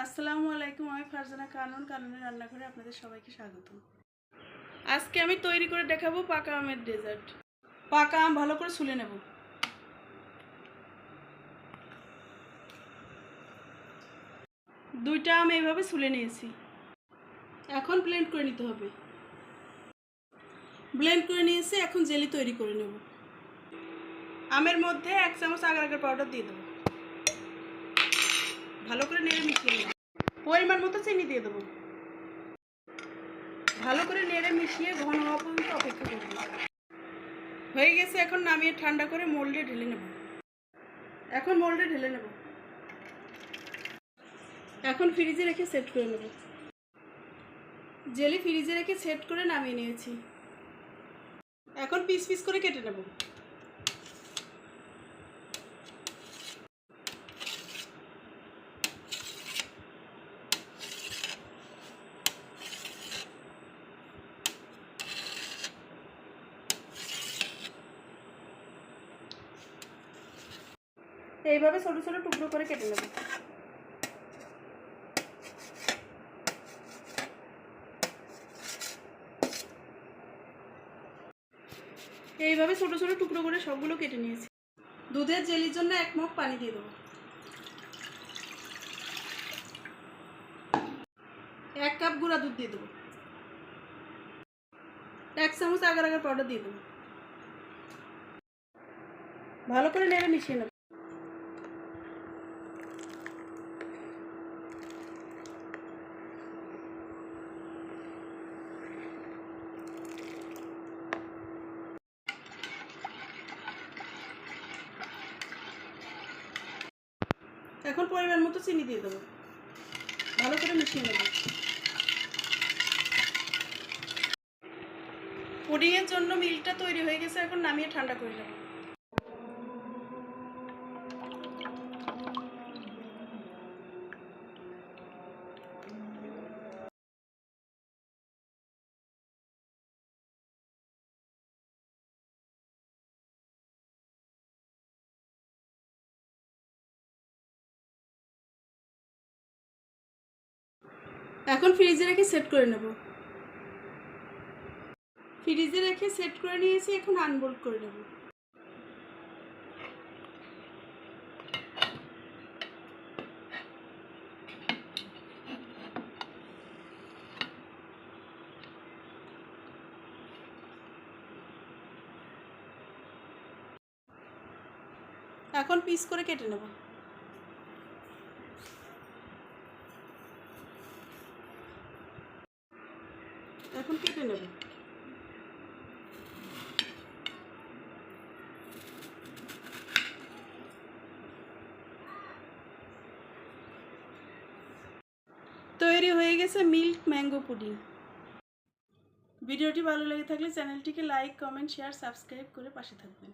আসসালামু আলাইকুম। আমি ফারজানা কানুনের রান্নাঘরে আপনাদের সবাইকে স্বাগত। আজকে আমি তৈরি করে দেখাবো পাকা আমের ডেজার্ট। পাকা আম ভালো করে ছুলে নেব। দুইটা আম এইভাবে ছুলে নিয়েছি। এখন ব্লেন্ড করে নিতে হবে। ব্লেন্ড করে নিয়েছি, এখন জেলি তৈরি করে নেব। আমের মধ্যে 1 চামচ আগার আগার পাউডার দিয়ে দেবো। ভালো করে নেড়ে মিশিয়ে নেব। পরিমাণ মতো চিনি দিয়ে দেবো। ভালো করে নেড়ে মিশিয়ে ঘন হওয়া পর্যন্ত অপেক্ষা করব। হয়ে গেছে, এখন নামিয়ে ঠান্ডা করে মোল্ডে ঢেলে নেব। এখন ফ্রিজে রেখে সেট করে নেব। জেলি ফ্রিজে রেখে সেট করে নামিয়ে নিয়েছি। এখন পিস পিস করে কেটে নেব। এইভাবে ছোট ছোট টুকরো করে কেটে নেব। এইভাবে ছোট ছোট টুকরো করে সবগুলো কেটে নিয়েছি। দুধের জেলির জন্য 1 মগ পানি দিয়ে দেবো। 1 কাপ গুঁড়া দুধ দিয়ে দেবো। 1 চামচ আগার আগার পাউডার দিয়ে দেবো। ভালো করে নেড়ে মিশিয়ে নেব। এখন পরিমাণ মতো চিনি দিয়ে দেবো। ভালো করে মিশিয়ে নেব। পুডিংয়ের জন্য মিল্কটা তৈরি হয়ে গেছে, এখন নামিয়ে ঠান্ডা করে নেব। এখন ফ্রিজে রেখে সেট করে নেব। ফ্রিজে রেখে সেট করে নিয়েছি, এখন আনবোল্ড করে নেব। এখন পিস করে কেটে নেব। এখন কেটে নেব। তৈরি হয়ে গেছে মিল্ক ম্যাঙ্গো পুডিং। ভিডিওটি ভালো লেগে থাকলে চ্যানেলটিকে লাইক, কমেন্ট, শেয়ার, সাবস্ক্রাইব করে পাশে থাকবেন।